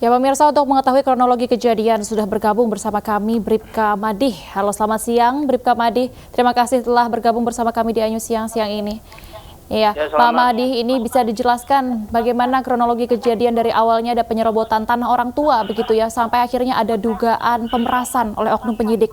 Ya pemirsa, untuk mengetahui kronologi kejadian sudah bergabung bersama kami Bribka Madih. Halo, selamat siang Bribka Madih. Terima kasih telah bergabung bersama kami di Anyus siang ini. Ya, Pak Madih, ini bisa dijelaskan bagaimana kronologi kejadian dari awalnya ada penyerobotan tanah orang tua begitu ya, sampai akhirnya ada dugaan pemerasan oleh oknum penyidik.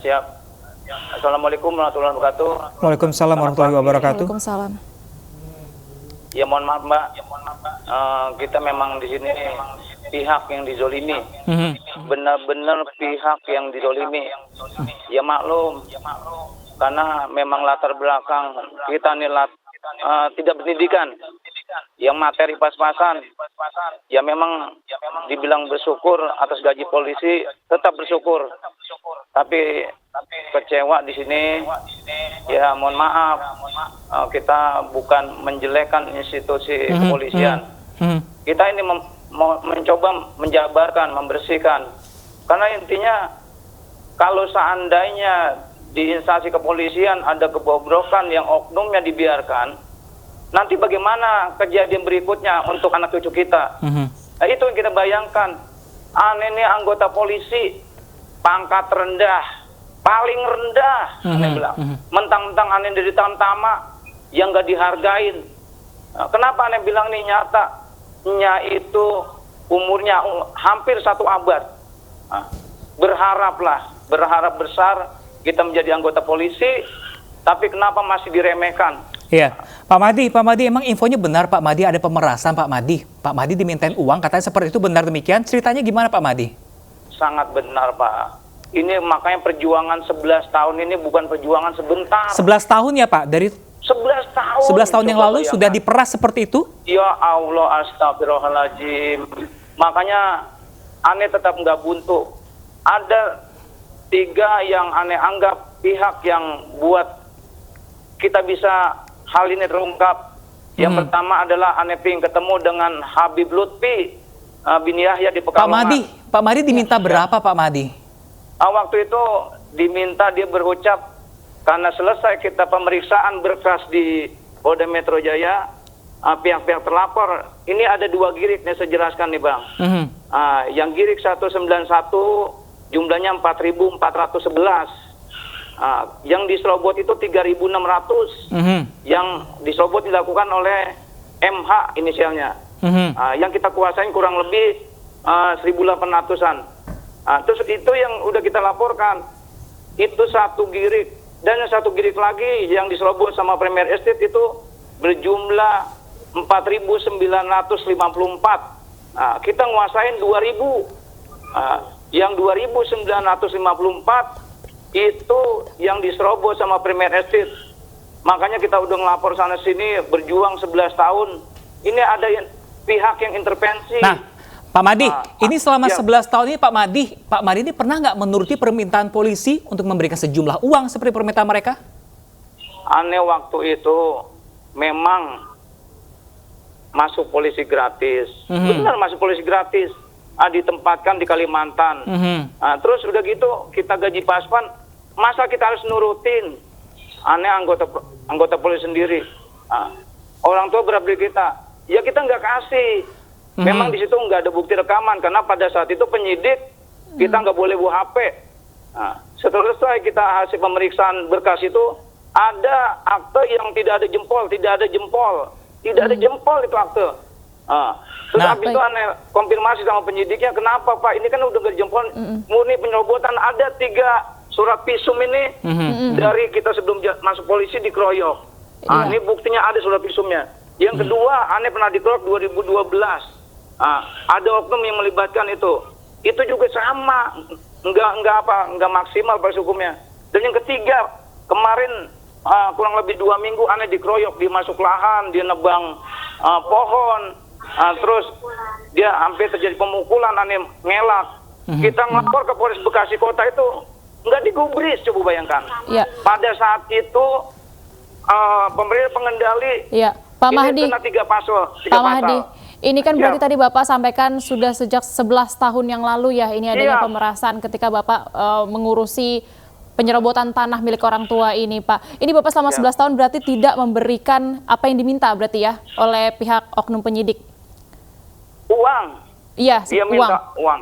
Siap. Assalamualaikum warahmatullahi wabarakatuh. Waalaikumsalam warahmatullahi wabarakatuh. Waalaikumsalam. Ya mohon maaf Mbak, kita memang di sini pihak yang dizolimi, benar-benar pihak yang dizolimi. Ya maklum, karena memang latar belakang kita nih tidak berpendidikan, yang materi pas-pasan. Ya memang dibilang bersyukur atas gaji polisi, tetap bersyukur. Tapi kecewa di sini. Ya mohon maaf, kita bukan menjelekkan institusi kepolisian. Kita ini mencoba menjabarkan, membersihkan. Karena intinya kalau seandainya di instansi kepolisian ada kebobrokan yang oknumnya dibiarkan, nanti bagaimana kejadian berikutnya untuk anak cucu kita? Nah, itu yang kita bayangkan. Aneh ini anggota polisi pangkat rendah, paling rendah, aneh bilang. Mentang-mentang aneh dari Tamtama yang gak dihargain. Nah, kenapa aneh bilang nih nyata? Nya itu umurnya hampir 1 abad. Nah, berharap besar kita menjadi anggota polisi, tapi kenapa masih diremehkan? Iya, Pak Madi, emang infonya benar Pak Madi ada pemerasan Pak Madi? Pak Madi dimintain uang, katanya seperti itu, benar demikian? Ceritanya gimana Pak Madi? Sangat benar Pak. Ini makanya perjuangan 11 tahun ini bukan perjuangan sebentar. 11 tahun ya Pak? Dari 11 tahun. 11 tahun yang lalu sudah diperas seperti itu? Ya Allah, astagfirullahaladzim. Makanya aneh tetap nggak buntu. Ada 3 yang aneh anggap pihak yang buat kita bisa hal ini terungkap. Yang pertama adalah aneh ping ketemu dengan Habib Lutfi bin Yahya di Pekalongan. Pak Madi diminta berapa Pak Madi? Waktu itu diminta dia berucap, karena selesai kita pemeriksaan berkas di Polda Metro Jaya, pihak-pihak terlapor, ini ada 2 girik nih, saya jelaskan nih Bang. Yang girik 191 jumlahnya 4.411. Yang diserobot itu 3.600. Yang diserobot dilakukan oleh MH inisialnya. Yang kita kuasain kurang lebih 1.800-an. Terus itu yang udah kita laporkan. Itu 1 girik. Dan yang 1 girik lagi yang diserobot sama Premier Estate itu berjumlah 4.954. Kita nguasain 2.000. Yang 2.954 itu yang diserobot sama Premier Estate. Makanya kita udah ngelapor sana sini, berjuang 11 tahun. Ini ada pihak yang intervensi. Nah, Pak Madi, ini selama 11 tahun ini Pak Madi ini pernah nggak menuruti permintaan polisi untuk memberikan sejumlah uang seperti permintaan mereka? Aneh waktu itu memang masuk polisi gratis. Benar masuk polisi gratis. Ditempatkan di Kalimantan. Terus udah gitu kita gaji pas-pasan, masa kita harus nurutin? Aneh anggota polisi sendiri. Orang tua berat beli kita, ya kita nggak kasih. Memang di situ nggak ada bukti rekaman karena pada saat itu penyidik kita nggak boleh bawa HP. Setelah selesai kita hasil pemeriksaan berkas itu ada akte yang tidak ada jempol itu akte. Terus habis itu aneh konfirmasi sama penyidiknya, kenapa Pak? Ini kan udah nggak jempol, murni penyerobotan. Ada 3 surat visum ini dari kita sebelum masuk polisi dikeroyok. Ini buktinya ada surat visumnya. Yang kedua, aneh pernah dikeroyok 2012. Ada oknum yang melibatkan itu. Itu juga sama, nggak maksimal proses hukumnya. Dan yang ketiga, kemarin kurang lebih 2 minggu aneh dikeroyok, dia masuk lahan, dia nebang pohon. Terus dia hampir terjadi pemukulan, aneh ngelak. Kita ngelapor ke Polres Bekasi Kota itu nggak digubris, coba bayangkan. Pada saat itu pemerintah pengendali Pak Mahdi, kena 3 pasal. Pak Mahdi, ini kan berarti tadi Bapak sampaikan sudah sejak 11 tahun yang lalu ya ini adanya pemerasan ketika Bapak mengurusi penyerobotan tanah milik orang tua ini Pak. Ini Bapak selama 11 tahun berarti tidak memberikan apa yang diminta berarti ya oleh pihak oknum penyidik? uang. Iya, Dia uang. minta uang.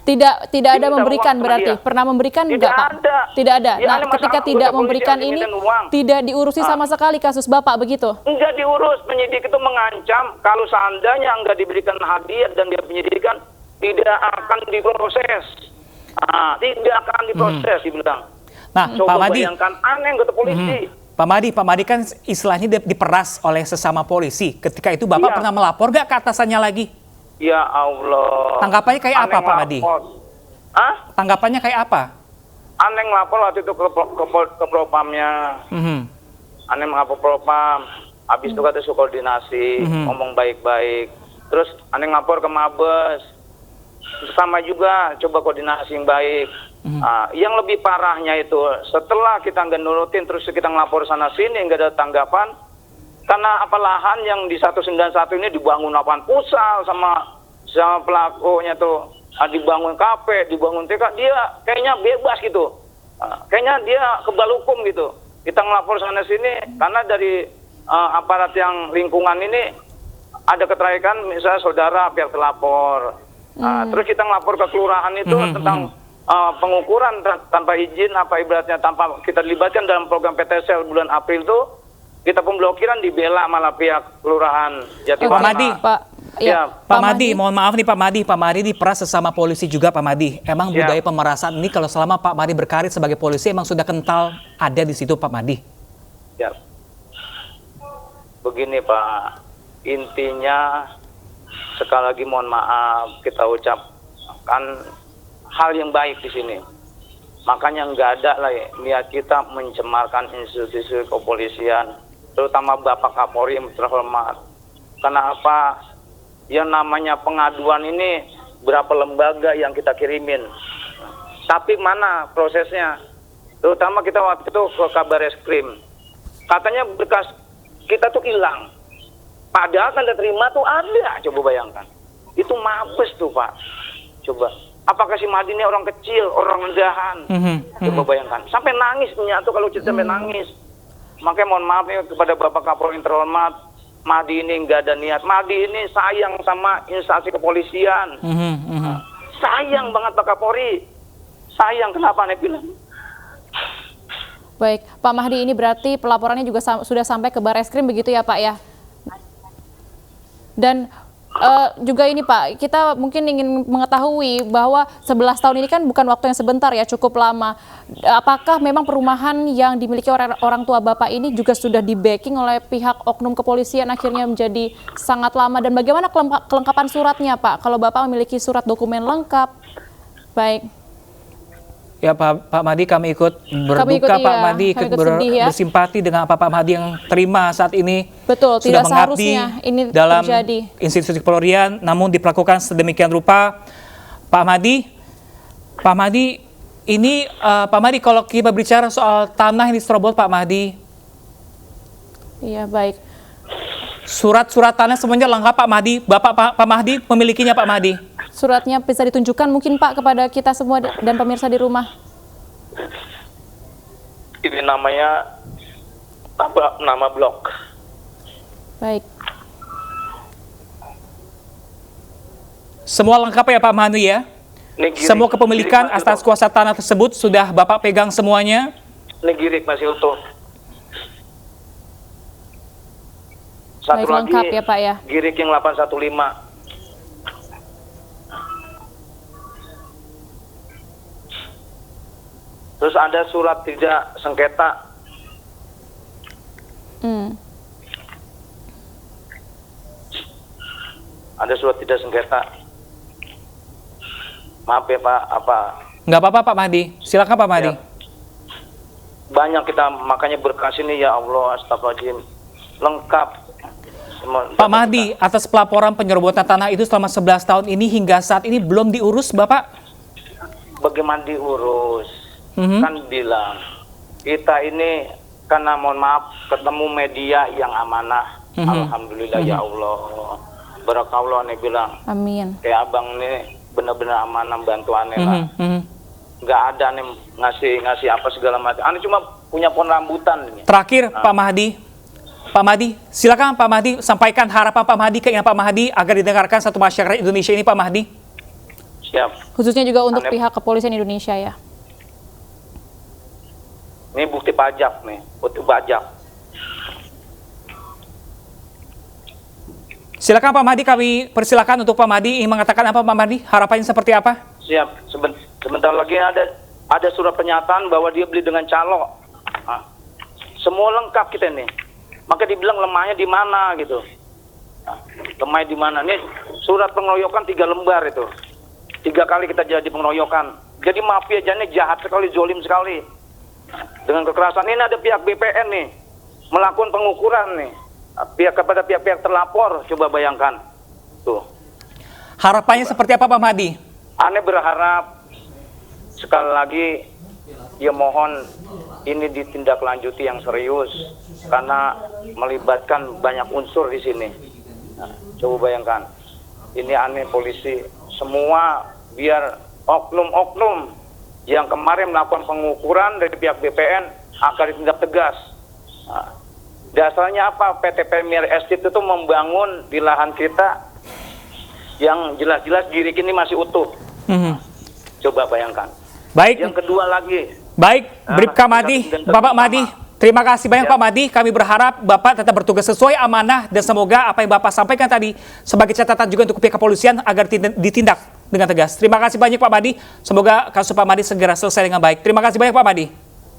Tidak Dia ada minta memberikan uang sama berarti. dia. Pernah memberikan Tidak enggak, Pak? ada. Tidak ada. Ya, Nah, ada ketika masalah tidak anggota memberikan polisi yang ini, dimintain uang. tidak diurusi sama sekali kasus Bapak begitu? Enggak diurus. Penyidik itu mengancam kalau seandainya enggak diberikan hadiah dan dia penyidikan, tidak akan diproses. Tidak akan diproses, dibilang. Nah, Coba Pak Madi, bayangkan, aneh anggota polisi. Pak Madi kan istilahnya diperas oleh sesama polisi. Ketika itu Bapak Iya. pernah melapor nggak ke atasannya lagi? Ya Allah. Tanggapannya kayak apa, Pak Madi? Tanggapannya kayak apa? Aneh ngelapor waktu itu ke propamnya. Aneh melapor propam. Habis itu kata suruh koordinasi, ngomong baik-baik. Terus aneh ngelapor ke Mabes. Sama juga, coba koordinasi yang baik. Yang lebih parahnya itu, setelah kita nggak nurutin, terus kita ngelapor sana-sini, nggak ada tanggapan. Karena apa lahan yang di 191 ini dibangun lapangan futsal sama pelakunya tuh. Dibangun kafe, dibangun TK, dia kayaknya bebas gitu. Kayaknya dia kebal hukum gitu. Kita ngelapor sana-sini, karena dari aparat yang lingkungan ini ada keterkaitan, misalnya saudara pihak terlapor. Terus kita ngelapor ke kelurahan itu tentang pengukuran tanpa izin, apa ibaratnya tanpa kita dilibatkan dalam program PTSL bulan April itu, kita pemblokiran dibela malah pihak kelurahan Jatiwarna. Pak Madi, Pak Madi, mohon maaf nih Pak Madi diperas sesama polisi juga Pak Madi. Emang budaya pemerasan ini kalau selama Pak Madi berkarir sebagai polisi emang sudah kental ada di situ Pak Madi? Ya, begini Pak, intinya sekali lagi mohon maaf kita ucapkan hal yang baik di sini. Makanya nggak ada lah ya, niat kita mencemarkan institusi kepolisian, terutama Bapak Kapolri yang terhormat. Karena apa? Yang namanya pengaduan ini berapa lembaga yang kita kirimin. Tapi mana prosesnya? Terutama kita waktu itu ke Kabareskrim. Katanya berkas kita tuh hilang. Padahal tanda terima tuh ada. Coba bayangkan. Itu Mabes tuh Pak. Coba. Apakah si Madi ini orang kecil, orang rendahan? Coba bayangkan. Sampai nangis tuh kalau cerita sampai nangis. Makanya mohon maaf ya kepada Bapak Kapolri yang terhormat. Madi ini nggak ada niat. Madi ini sayang sama instansi kepolisian. Sayang banget Pak Kapolri. Sayang, kenapa Anda bilang? Baik, Pak Mahdi, ini berarti pelaporannya juga sudah sampai ke Bareskrim begitu ya Pak ya? Dan juga ini Pak, kita mungkin ingin mengetahui bahwa 11 tahun ini kan bukan waktu yang sebentar ya, cukup lama. Apakah memang perumahan yang dimiliki orang tua Bapak ini juga sudah di-backing oleh pihak oknum kepolisian akhirnya menjadi sangat lama? Dan bagaimana kelengkapan suratnya Pak? Kalau Bapak memiliki surat dokumen lengkap? Baik. Ya Pak Madi, kami ikut berduka Pak Madi, ikut bersimpati dengan apa Pak Madi yang terima saat ini. Betul, sudah tidak mengabdi ini dalam terjadi. institusi kepolisian, namun diperlakukan sedemikian rupa. Pak Madi, ini Pak Madi kalau kita bicara soal tanah yang diserobot Pak Madi. Iya baik. Surat-surat tanah semuanya lengkap Pak Madi. Pak Mahdi memilikinya Pak Mahdi. Suratnya bisa ditunjukkan mungkin Pak kepada kita semua dan pemirsa di rumah. Ini namanya nama blok. Baik. Semua lengkap ya Pak Mahdi ya? Semua kepemilikan atas kuasa tanah tersebut sudah Bapak pegang semuanya? Ini girik masih utuh. Satu baik, lagi lengkap ya Pak ya? girik yang 815. Terus ada surat tidak sengketa. Ada surat tidak sengketa. Maaf ya Pak, Nggak apa-apa Pak Mahdi, silakan Pak Mahdi. Ya. Banyak kita makanya berkas ini ya Allah, astagfirullahaladzim. Lengkap. Pak Mahdi, atas pelaporan penyerobotan tanah itu selama 11 tahun ini hingga saat ini belum diurus Bapak? Bagaimana diurus? Kan bilang kita ini karena mohon maaf ketemu media yang amanah. Alhamdulillah ya Allah. Barakallah nih bilang. Amin. Kayak abang nih benar-benar amanah bantuannya lah. Nggak ada nih ngasih apa segala macam. Ane cuma punya pohon rambutan. Ini. Terakhir Pak Mahdi, Pak Mahdi, silakan Pak Mahdi sampaikan harapan Pak Mahdi, keinginan Pak Mahdi agar didengarkan satu masyarakat Indonesia ini, Pak Mahdi. Siap. Khususnya juga untuk pihak kepolisian Indonesia ya. Ini bukti pajak nih, bukti pajak. Silakan Pak Mahdi, kami persilakan untuk Pak Mahdi ingin mengatakan apa Pak Mahdi, harapannya seperti apa? Siap. Sebentar lagi ada surat pernyataan bahwa dia beli dengan calo. Nah, semua lengkap kita nih. Maka dibilang lemahnya di mana gitu. Nah, lemahnya di mana? Nih surat pengeroyokan 3 lembar itu. 3 kali kita jadi pengeroyokan. Jadi mafia jadinya jahat sekali, zolim sekali. Dengan kekerasan ini ada pihak BPN nih melakukan pengukuran nih. Kepada pihak-pihak terlapor, coba bayangkan. Tuh. Harapannya seperti apa Pak Mahdi? Aneh berharap sekali lagi ya mohon ini ditindaklanjuti yang serius karena melibatkan banyak unsur di sini. Nah, coba bayangkan. Ini aneh polisi semua biar oknum-oknum yang kemarin melakukan pengukuran dari pihak BPN akan ditindak tegas. Nah, dasarnya apa? PT Premier Estate itu membangun di lahan kita yang jelas-jelas diri ini masih utuh. Coba bayangkan. Baik. Yang kedua lagi. Baik, Bribka Mahdi, Bapak Mahdi, terima kasih banyak Pak Mahdi. Kami berharap Bapak tetap bertugas sesuai amanah dan semoga apa yang Bapak sampaikan tadi sebagai catatan juga untuk pihak kepolisian agar ditindak dengan tegas. Terima kasih banyak Pak Mahdi. Semoga kasus Pak Mahdi segera selesai dengan baik. Terima kasih banyak Pak Mahdi.